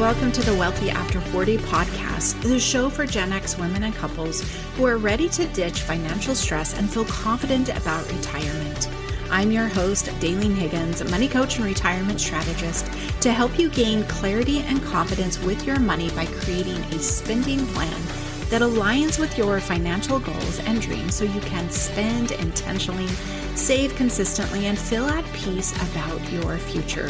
welcome to the Wealthy After 40 podcast, the show for Gen X women and couples who are ready to ditch financial stress and feel confident about retirement. I'm your host, Daleen Higgins, money coach and retirement strategist, to help you gain clarity and confidence with your money by creating a spending plan that aligns with your financial goals and dreams so you can spend intentionally, save consistently, and feel at peace about your future.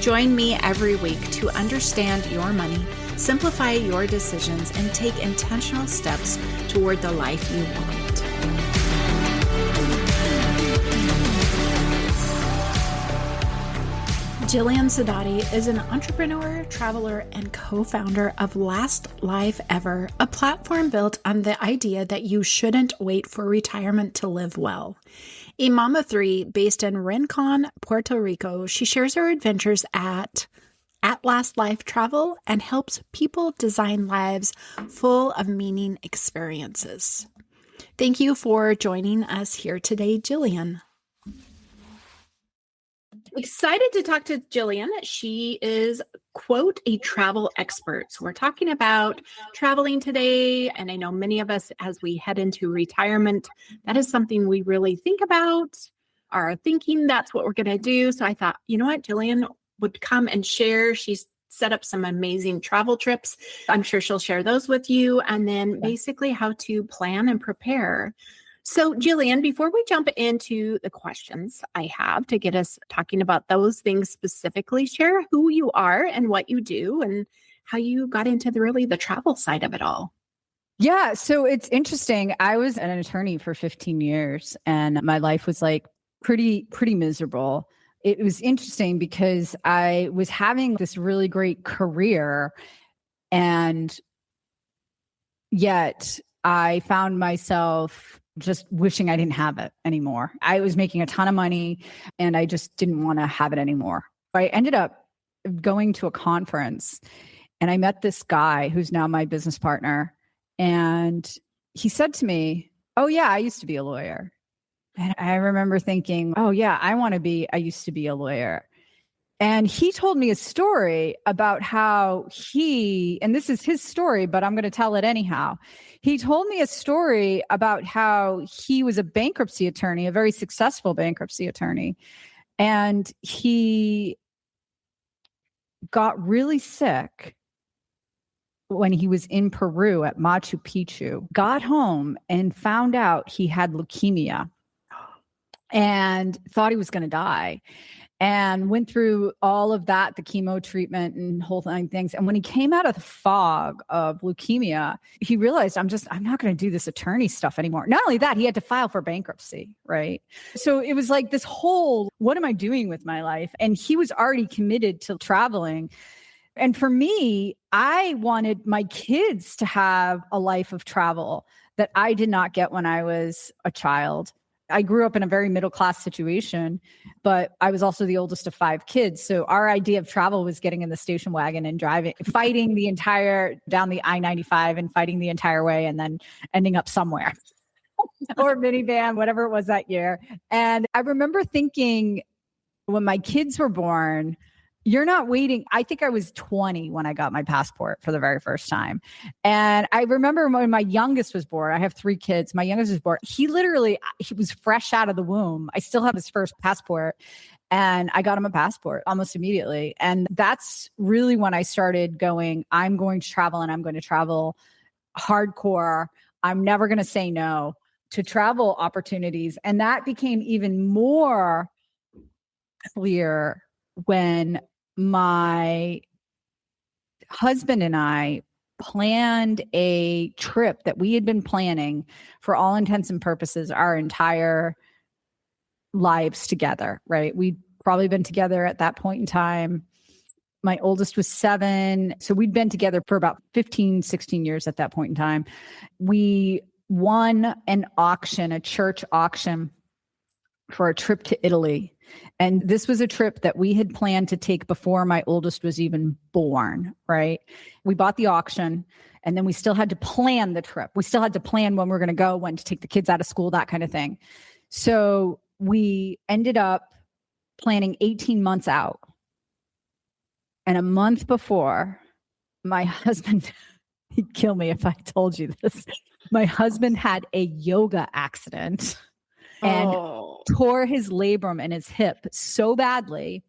Join me every week to understand your money, simplify your decisions, and take intentional steps toward the life you want. Jillian Sidoti is an entrepreneur, traveler, and co-founder of Last Life Ever, a platform built on the idea that you shouldn't wait for retirement to live well. A mom of three based in Rincon, Puerto Rico, she shares her adventures at Last Life Travel and helps people design lives full of meaning experiences. Thank you for joining us here today, Jillian. Excited to talk to Jillian. She is, quote, a travel expert. So we're talking about traveling today. And I know many of us, as we head into retirement, that is something we really think about, are thinking that's what we're going to do. So I thought, you know what, Jillian would come and share. She's set up some amazing travel trips. I'm sure she'll share those with you. And then basically how to plan and prepare. So Jillian, before we jump into the questions I have to get us talking about those things specifically, share who you are and what you do and how you got into the travel side of it all. Yeah. So it's interesting. I was an attorney for 15 years and my life was like pretty miserable. It was interesting because I was having this really great career and yet I found myself just wishing I didn't have it anymore. I was making a ton of money and I just didn't want to have it anymore. I ended up going to a conference and I met this guy who's now my business partner. And he said to me, "Oh yeah, I used to be a lawyer." And I remember thinking, "Oh yeah, I used to be a lawyer." And he told me a story about how and this is his story, but I'm going to tell it anyhow. He told me a story about how he was a bankruptcy attorney, a very successful bankruptcy attorney. And he got really sick when he was in Peru at Machu Picchu, got home and found out he had leukemia and thought he was going to die. And went through all of that, the chemo treatment and whole things. And when he came out of the fog of leukemia, he realized, I'm not going to do this attorney stuff anymore. Not only that, he had to file for bankruptcy, right? So it was like this whole, what am I doing with my life? And he was already committed to traveling. And for me, I wanted my kids to have a life of travel that I did not get when I was a child. I grew up in a very middle-class situation, but I was also the oldest of 5 kids. So our idea of travel was getting in the station wagon and fighting the entire down the I-95 and fighting the entire way and then ending up somewhere or minivan, whatever it was that year. And I remember thinking when my kids were born, you're not waiting. I think I was 20 when I got my passport for the very first time. And I remember when my youngest was born, I have 3 kids. My youngest was born. He was fresh out of the womb. I still have his first passport and I got him a passport almost immediately. And that's really when I started going, I'm going to travel and I'm going to travel hardcore. I'm never going to say no to travel opportunities. And that became even more clear when my husband and I planned a trip that we had been planning for all intents and purposes our entire lives together, right? We'd probably been together at that point in time. My oldest was 7. So we'd been together for about 15, 16 years at that point in time. We won an auction, a church auction for a trip to Italy. And this was a trip that we had planned to take before my oldest was even born, right? We bought the auction and then we still had to plan the trip. We still had to plan when we're going to go, when to take the kids out of school, that kind of thing. So we ended up planning 18 months out. And a month before, My husband, he'd kill me if I told you this. My husband had a yoga accident and tore his labrum in his hip so badly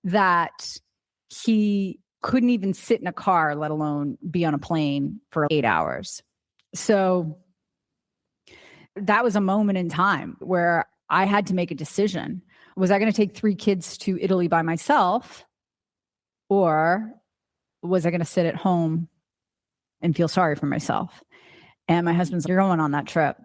that he couldn't even sit in a car, let alone be on a plane for 8 hours. So that was a moment in time where I had to make a decision. Was I going to take 3 kids to Italy by myself, or was I going to sit at home and feel sorry for myself? And my husband's like, you're going on that trip.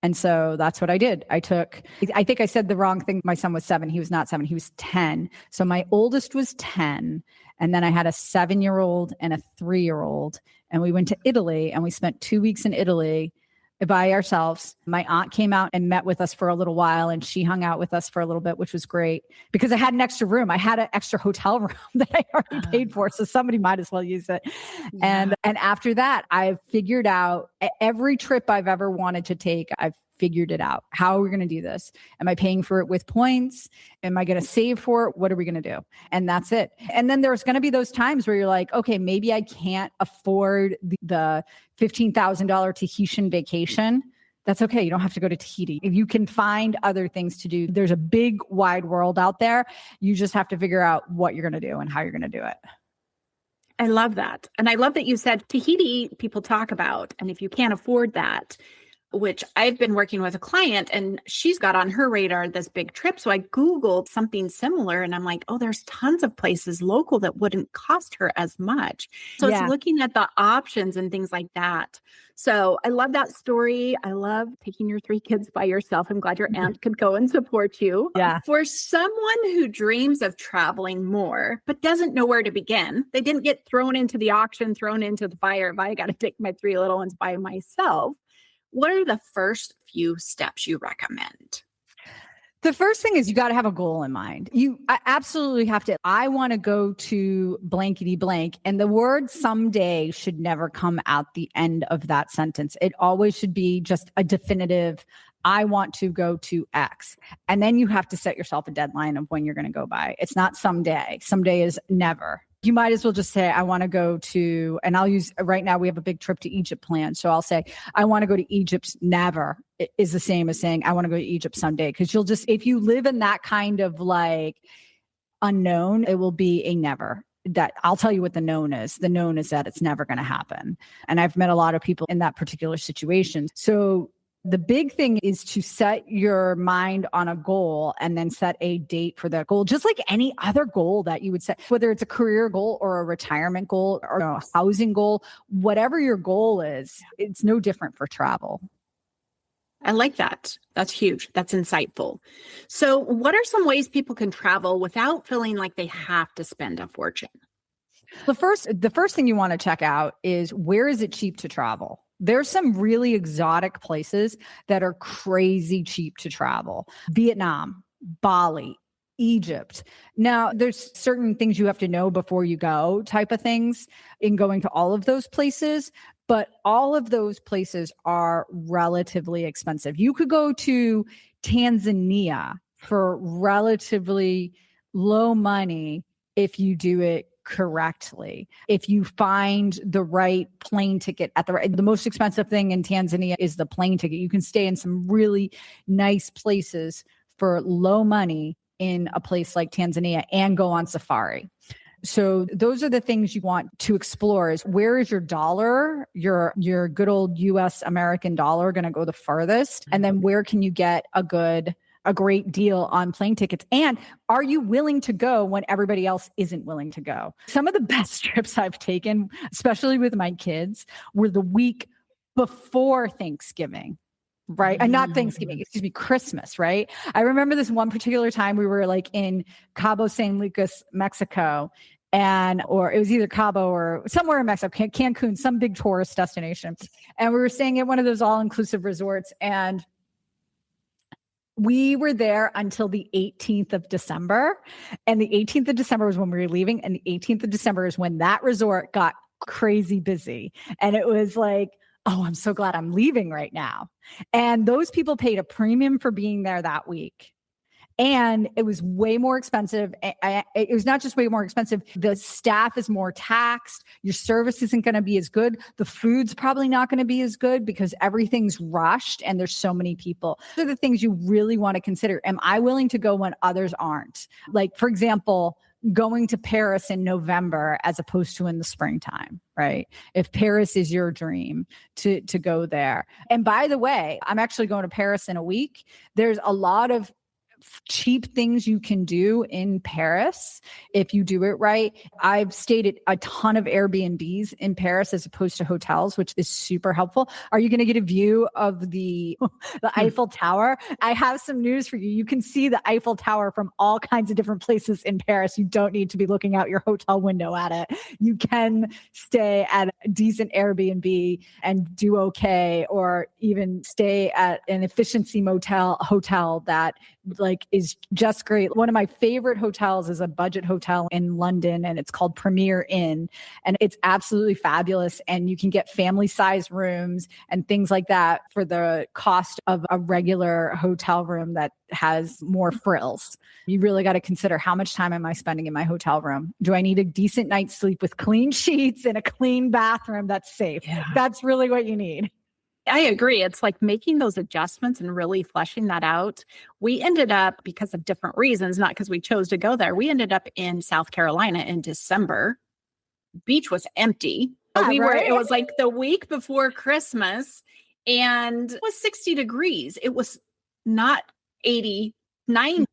And so that's what I did. I think I said the wrong thing. My son was 7. He was not 7. He was 10. So my oldest was 10. And then I had a 7-year-old and a 3-year-old. And we went to Italy and we spent 2 weeks in Italy by ourselves. My aunt came out and met with us for a little while, and she hung out with us for a little bit, which was great because I had an extra room. I had an extra hotel room that I already paid for. So somebody might as well use it. Yeah. And after that, I've figured out every trip I've ever wanted to take. I've figured it out. How are we going to do this? Am I paying for it with points? Am I going to save for it? What are we going to do? And that's it. And then there's going to be those times where you're like, okay, maybe I can't afford the $15,000 Tahitian vacation. That's okay. You don't have to go to Tahiti. If you can find other things to do, there's a big wide world out there. You just have to figure out what you're going to do and how you're going to do it. I love that. And I love that you said Tahiti people talk about, and if you can't afford that, which I've been working with a client and she's got on her radar this big trip. So I Googled something similar and I'm like, oh, there's tons of places local that wouldn't cost her as much. So it's looking at the options and things like that. So I love that story. I love taking your 3 kids by yourself. I'm glad your aunt could go and support you. Yeah. For someone who dreams of traveling more, but doesn't know where to begin, they didn't get thrown into the auction, thrown into the fire. If I got to take my 3 little ones by myself, what are the first few steps you recommend? The first thing is you got to have a goal in mind. I absolutely have to. I want to go to blankety blank. And the word someday should never come out the end of that sentence. It always should be just a definitive, I want to go to X. And then you have to set yourself a deadline of when you're going to go by. It's not someday. Someday is never. You might as well just say, I want to go to, and I'll use, right now we have a big trip to Egypt planned. So I'll say, I want to go to Egypt never. It is the same as saying, I want to go to Egypt someday. Because you'll just, if you live in that kind of like unknown, it will be a never. That I'll tell you what the known is. The known is that it's never going to happen. And I've met a lot of people in that particular situation. So the big thing is to set your mind on a goal and then set a date for that goal, just like any other goal that you would set, whether it's a career goal or a retirement goal or a housing goal, whatever your goal is, it's no different for travel. I like that. That's huge. That's insightful. So what are some ways people can travel without feeling like they have to spend a fortune? The first thing you want to check out is, where is it cheap to travel? There's some really exotic places that are crazy cheap to travel. Vietnam, Bali, Egypt. Now, there's certain things you have to know before you go, type of things in going to all of those places. But all of those places are relatively expensive. You could go to Tanzania for relatively low money if you do it correctly. If you find the right plane ticket the most expensive thing in Tanzania is the plane ticket. You can stay in some really nice places for low money in a place like Tanzania and go on safari. So those are the things you want to explore, is where is your dollar, your good old US American dollar going to go the furthest? And then where can you get a great deal on plane tickets? And are you willing to go when everybody else isn't willing to go? Some of the best trips I've taken, especially with my kids, were the week before Thanksgiving. Right. And not Thanksgiving, Christmas. Right. I remember this one particular time we were like in Cabo San Lucas, Mexico, or it was either Cabo or somewhere in Mexico, Cancun, some big tourist destination. And we were staying at one of those all-inclusive resorts, and we were there until the 18th of December. And the 18th of December was when we were leaving. And the 18th of December is when that resort got crazy busy. And it was like, oh, I'm so glad I'm leaving right now. And those people paid a premium for being there that week. And it was way more expensive. It was not just way more expensive. The staff is more taxed. Your service isn't going to be as good. The food's probably not going to be as good because everything's rushed and there's so many people. Those are the things you really want to consider. Am I willing to go when others aren't? Like, for example, going to Paris in November as opposed to in the springtime, right? If Paris is your dream to go there. And by the way, I'm actually going to Paris in a week. There's a lot of cheap things you can do in Paris if you do it right. I've stayed at a ton of Airbnbs in Paris as opposed to hotels, which is super helpful. Are you going to get a view of the Eiffel Tower? I have some news for you. You can see the Eiffel Tower from all kinds of different places in Paris. You don't need to be looking out your hotel window at it. You can stay at a decent Airbnb and do okay, or even stay at an efficiency hotel that like is just great. One of my favorite hotels is a budget hotel in London, and it's called Premier Inn, and it's absolutely fabulous. And you can get family size rooms and things like that for the cost of a regular hotel room that has more frills. You really got to consider, how much time am I spending in my hotel room? Do I need a decent night's sleep with clean sheets and a clean bathroom that's safe? Yeah. That's really what you need. I agree. It's like making those adjustments and really fleshing that out. We ended up, because of different reasons, not because we chose to go there, we ended up in South Carolina in December. Beach was empty. Yeah, It was like the week before Christmas, and it was 60 degrees. It was not 89,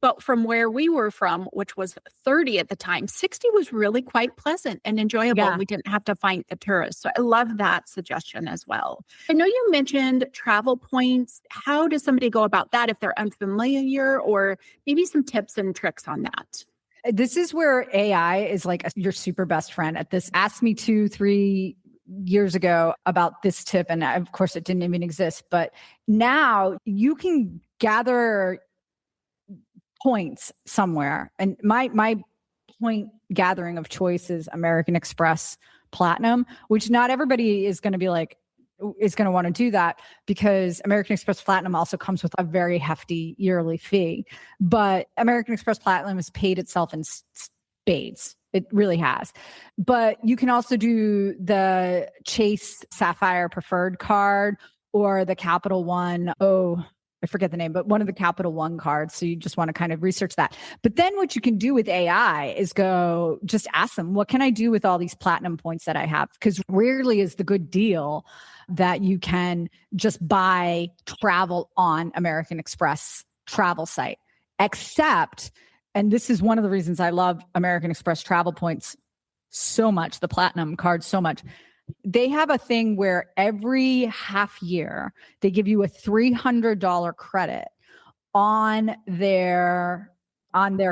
but from where we were from, which was 30 at the time, 60 was really quite pleasant and enjoyable. Yeah. We didn't have to fight the tourists. So I love that suggestion as well. I know you mentioned travel points. How does somebody go about that if they're unfamiliar, or maybe some tips and tricks on that? This is where AI is like your super best friend at this. Asked me 2-3 years ago about this tip, and of course it didn't even exist, but now you can gather points somewhere. And my point gathering of choice is American Express Platinum, which not everybody is going to be like, is going to want to do that, because American Express Platinum also comes with a very hefty yearly fee. But American Express Platinum has paid itself in spades. It really has. But you can also do the Chase Sapphire Preferred card or the Capital One. I forget the name, but one of the Capital One cards. So you just want to kind of research that. But then what you can do with AI is go just ask them, what can I do with all these platinum points that I have? Because rarely is the good deal that you can just buy travel on American Express travel site, except, and this is one of the reasons I love American Express travel points so much, the platinum card so much. They have a thing where every half year they give you a $300 credit on their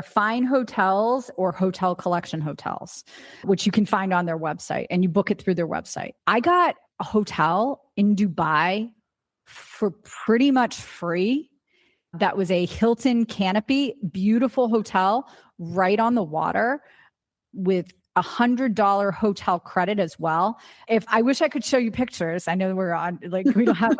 fine hotels or hotel collection hotels, which you can find on their website, and you book it through their website. I got a hotel in Dubai for pretty much free. That was a Hilton Canopy, beautiful hotel right on the water with $100 hotel credit as well. If I wish I could show you pictures, I know we're on, like, we don't have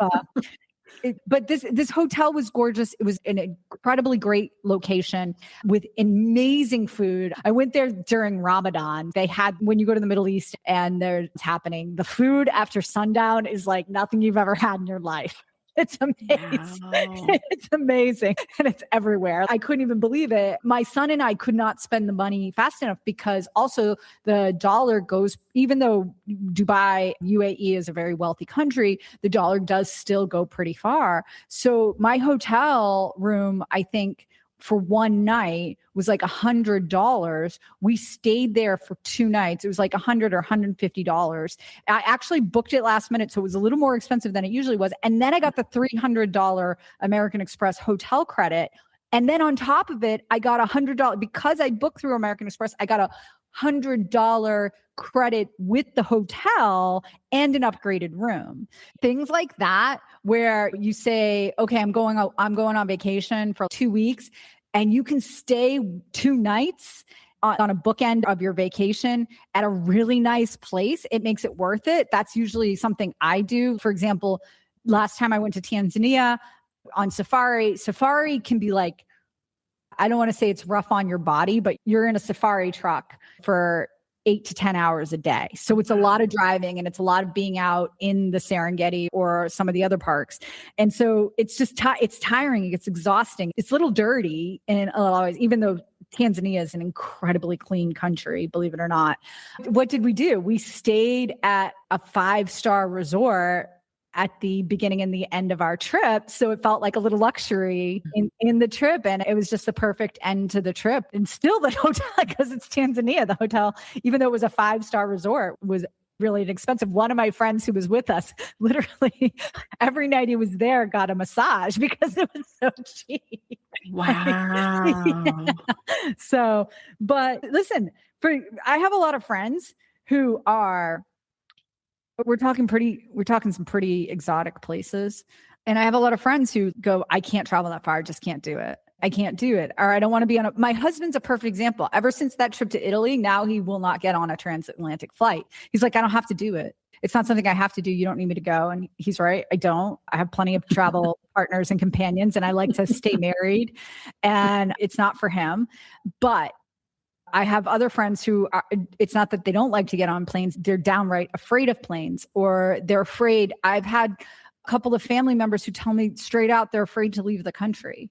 but this hotel was gorgeous. It was an incredibly great location with amazing food. I went there during Ramadan. They had, when you go to the Middle East and there's happening, the food after sundown is like nothing you've ever had in your life. It's amazing. Wow. It's amazing. And it's everywhere. I couldn't even believe it. My son and I could not spend the money fast enough, because also the dollar goes, even though Dubai, UAE is a very wealthy country, the dollar does still go pretty far. So my hotel room, I think, for one night was like $100. We stayed there for 2 nights. It was like $100 or $150. I actually booked it last minute, so it was a little more expensive than it usually was. And then I got the $300 American Express hotel credit. And then on top of it, I got $100 because I booked through American Express. I got a $100 credit with the hotel and an upgraded room. Things like that, where you say, okay, I'm going on vacation for 2 weeks, and you can stay 2 nights on a bookend of your vacation at a really nice place. It makes it worth it. That's usually something I do. For example, last time I went to Tanzania on safari can be like, I don't want to say it's rough on your body, but you're in a safari truck for 8 to 10 hours a day. So it's a lot of driving and it's a lot of being out in the Serengeti or some of the other parks. And so it's just, it's tiring. It's exhausting. It's a little dirty in a lot of ways, even though Tanzania is an incredibly clean country, believe it or not. What did we do? We stayed at a 5-star resort at the beginning and the end of our trip. So it felt like a little luxury in the trip. And it was just the perfect end to the trip. And still the hotel, because it's Tanzania, the hotel, even though it was a 5-star resort, was really inexpensive. One of my friends who was with us, literally every night he was there, got a massage because it was so cheap. Wow. Yeah. So, but listen, I have a lot of friends who are, we're talking some pretty exotic places. And I have a lot of friends who go, I can't travel that far. I just can't do it. I can't do it. Or I don't want to be my husband's a perfect example. Ever since that trip to Italy, now he will not get on a transatlantic flight. He's like, I don't have to do it. It's not something I have to do. You don't need me to go. And he's right. I don't. I have plenty of travel partners and companions, and I like to stay married. And it's not for him. But I have other friends who are, it's not that they don't like to get on planes. They're downright afraid of planes, or they're afraid. I've had a couple of family members who tell me straight out they're afraid to leave the country,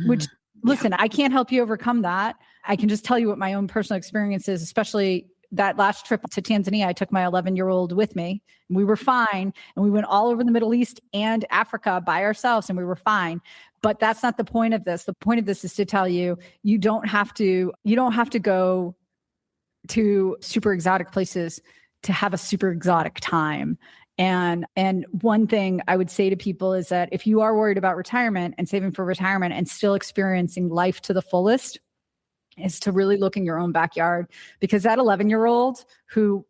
which listen, I can't help you overcome that. I can just tell you what my own personal experience is, especially that last trip to Tanzania. I took my 11-year-old with me and we were fine. And we went all over the Middle East and Africa by ourselves and we were fine. But that's not the point of this. The point of this is to tell you, you don't have to go to super exotic places to have a super exotic time. And one thing I would say to people is that if you are worried about retirement and saving for retirement and still experiencing life to the fullest, is to really look in your own backyard, because that 11-year-old who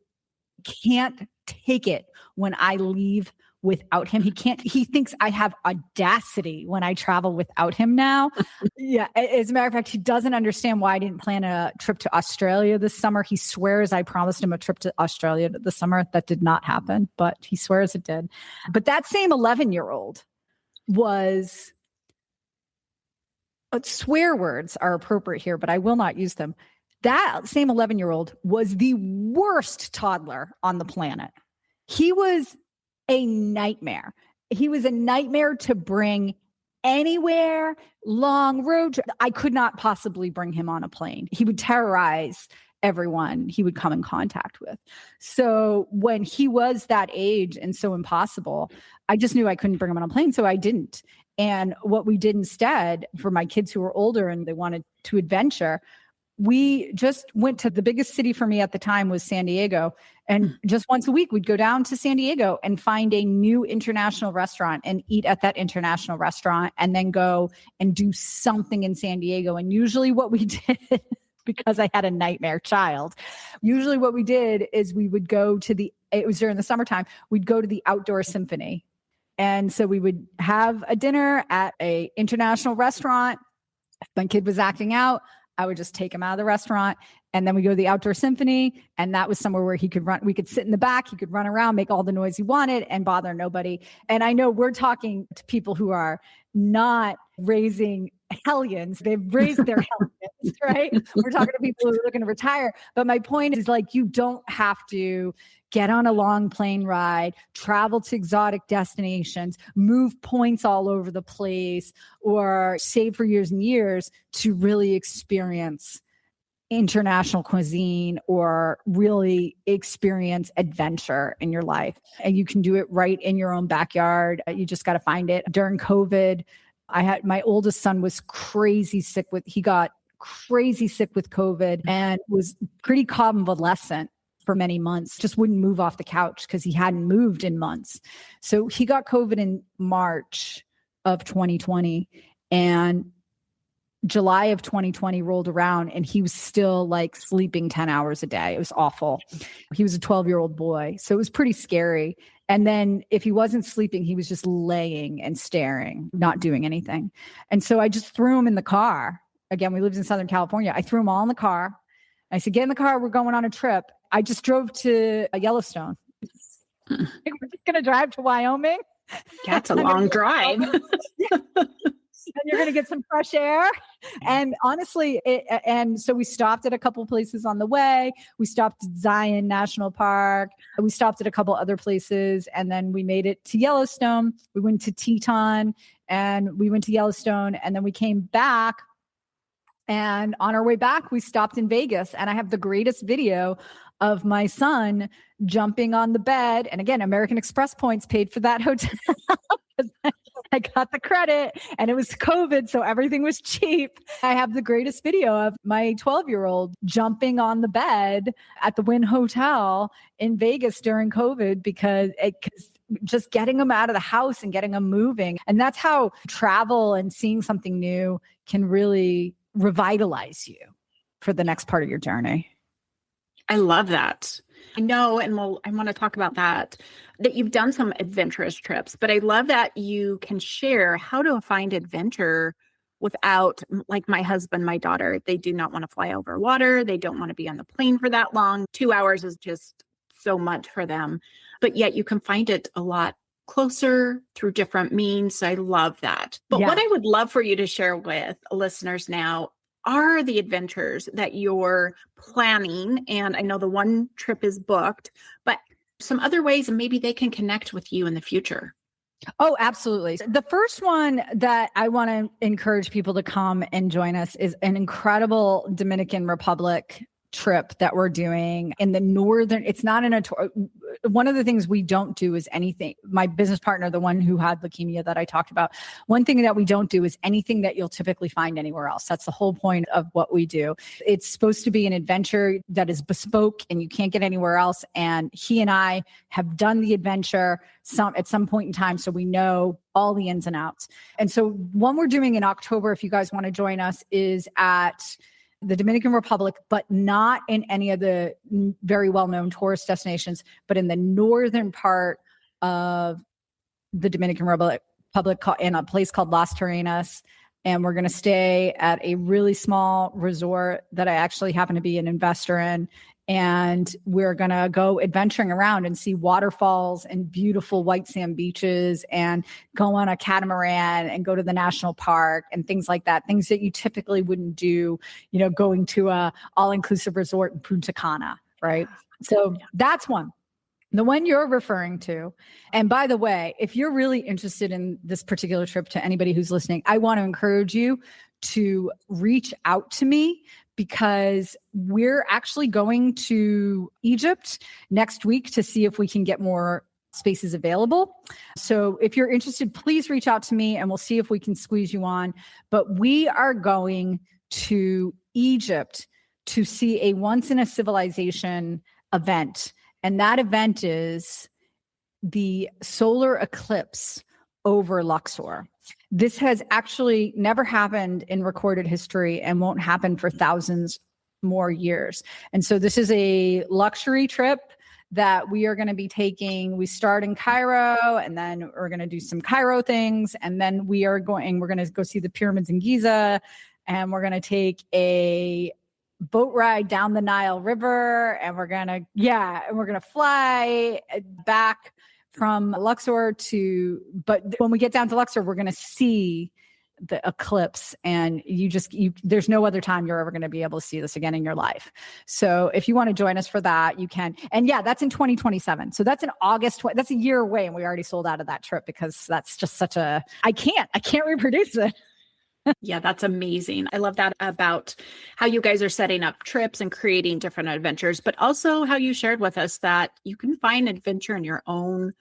can't take it when I leave without him, he thinks I have audacity when I travel without him now. Yeah. As a matter of fact, he doesn't understand why I didn't plan a trip to Australia this summer. He swears I promised him a trip to Australia this summer. That did not happen, but he swears it did. But that same 11-year-old was, swear words are appropriate here, but I will not use them. That same 11-year-old was the worst toddler on the planet. He was a nightmare. He was a nightmare to bring anywhere, long road trip. I could not possibly bring him on a plane. He would terrorize everyone he would come in contact with. So when he was that age and so impossible, I just knew I couldn't bring him on a plane. So I didn't. And what we did instead for my kids who were older and they wanted to adventure, we just went to the biggest city for me at the time was San Diego. And just once a week, we'd go down to San Diego and find a new international restaurant and eat at that international restaurant and then go and do something in San Diego. And usually what we did, because I had a nightmare child, usually what we did is we would go to it was during the summertime, we'd go to the outdoor symphony. And so we would have a dinner at a international restaurant. If my kid was acting out, I would just take him out of the restaurant and then we go to the outdoor symphony. And that was somewhere where he could run. We could sit in the back. He could run around, make all the noise he wanted and bother nobody. And I know we're talking to people who are not raising hellions. They've raised their hellions, right? We're talking to people who are looking to retire. But my point is like, you don't have to get on a long plane ride, travel to exotic destinations, move points all over the place, or save for years and years to really experience international cuisine or really experience adventure in your life. And you can do it right in your own backyard. You just got to find it. During COVID, my oldest son was he got crazy sick with COVID and was pretty convalescent for many months, just wouldn't move off the couch because he hadn't moved in months. So he got COVID in March of 2020 and July of 2020 rolled around and he was still like sleeping 10 hours a day. It was awful. He was a 12-year-old boy. So it was pretty scary. And then if he wasn't sleeping, he was just laying and staring, not doing anything. And so I just threw him in the car. Again, we lived in Southern California. I threw him all in the car. I said, get in the car. We're going on a trip. I just drove to Yellowstone. We're just going to drive to Wyoming. That's a long drive. and you're going to get some fresh air. And honestly, and so we stopped at a couple places on the way. We stopped at Zion National Park. We stopped at a couple other places, and then we made it to Yellowstone. We went to Teton, and we went to Yellowstone, and then we came back. And on our way back, we stopped in Vegas, and I have the greatest video of my son jumping on the bed. And again, American Express points paid for that hotel. I got the credit, and it was COVID, so everything was cheap. I have the greatest video of my 12-year-old jumping on the bed at the Wynn Hotel in Vegas during COVID because just getting them out of the house and getting them moving. And that's how travel and seeing something new can really revitalize you for the next part of your journey. I love that. I know, and I want to talk about that you've done some adventurous trips, but I love that you can share how to find adventure without, like my husband, my daughter, they do not want to fly over water. They don't want to be on the plane for that long. 2 hours is just so much for them, but yet you can find it a lot closer through different means. I love that. But what I would love for you to share with listeners now are the adventures that you're planning. And I know the one trip is booked, but some other ways, and maybe they can connect with you in the future. Oh, absolutely. The first one that I want to encourage people to come and join us is an incredible Dominican Republic trip that we're doing in the northern. It's not in a tour. One of the things we don't do is anything. My business partner, the one who had leukemia that I talked about, one thing that we don't do is anything that you'll typically find anywhere else. That's the whole point of what we do. It's supposed to be an adventure that is bespoke and you can't get anywhere else. And he and I have done the adventure at some point in time, so we know all the ins and outs. And so one we're doing in October, if you guys want to join us, is at the Dominican Republic, but not in any of the very well-known tourist destinations, but in the northern part of the Dominican Republic in a place called Las Terrenas. And we're going to stay at a really small resort that I actually happen to be an investor in. And we're going to go adventuring around and see waterfalls and beautiful white sand beaches and go on a catamaran and go to the national park and things like that. Things that you typically wouldn't do, going to a all-inclusive resort in Punta Cana, right? So that's one. The one you're referring to. And by the way, if you're really interested in this particular trip, to anybody who's listening, I want to encourage you to reach out to me, because we're actually going to Egypt next week to see if we can get more spaces available. So if you're interested, please reach out to me and we'll see if we can squeeze you on. But we are going to Egypt to see a once in a civilization event. And that event is the solar eclipse over Luxor. This has actually never happened in recorded history and won't happen for thousands more years. And so this is a luxury trip that we are going to be taking. We start in Cairo, and then we're going to do some Cairo things. And then we're going to go see the pyramids in Giza, and we're going to take a boat ride down the Nile River, and we're going to fly back from Luxor but when we get down to Luxor, we're going to see the eclipse, and there's no other time you're ever going to be able to see this again in your life. So if you want to join us for that, you can. And that's in 2027. So that's in August. That's a year away. And we already sold out of that trip because that's just I can't reproduce it. Yeah, that's amazing. I love that about how you guys are setting up trips and creating different adventures, but also how you shared with us that you can find adventure in your own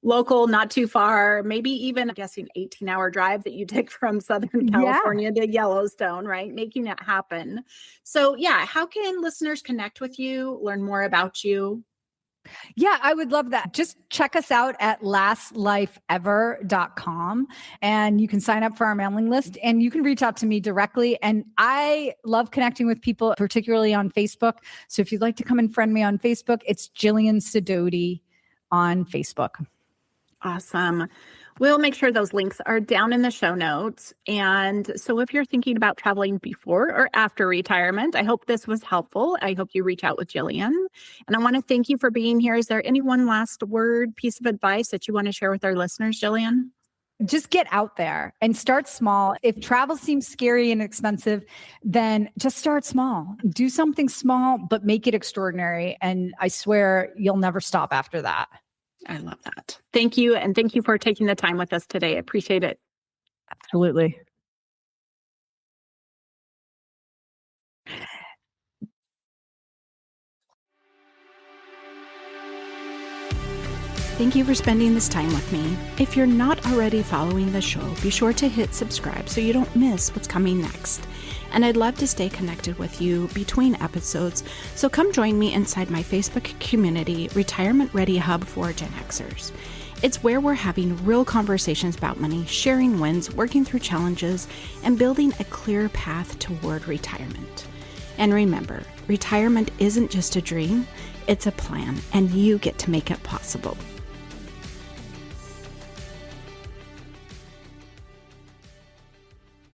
local, not too far, maybe even, I'm guessing, 18-hour drive that you take from Southern California to Yellowstone, right? Making it happen. So how can listeners connect with you, learn more about you? Yeah, I would love that. Just check us out at lastlifeever.com, and you can sign up for our mailing list, and you can reach out to me directly. And I love connecting with people, particularly on Facebook. So if you'd like to come and friend me on Facebook, it's Jillian Sidoti on Facebook. Awesome. We'll make sure those links are down in the show notes. And so if you're thinking about traveling before or after retirement, I hope this was helpful. I hope you reach out with Jillian. And I want to thank you for being here. Is there any one last piece of advice that you want to share with our listeners, Jillian? Just get out there and start small. If travel seems scary and expensive, then just start small. Do something small, but make it extraordinary. And I swear you'll never stop after that. I love that. Thank you. And thank you for taking the time with us today. I appreciate it. Absolutely. Thank you for spending this time with me. If you're not already following the show, be sure to hit subscribe so you don't miss what's coming next. And I'd love to stay connected with you between episodes, so come join me inside my Facebook community, Retirement Ready Hub for GenXers. It's where we're having real conversations about money, sharing wins, working through challenges, and building a clear path toward retirement. And remember, retirement isn't just a dream, it's a plan, and you get to make it possible.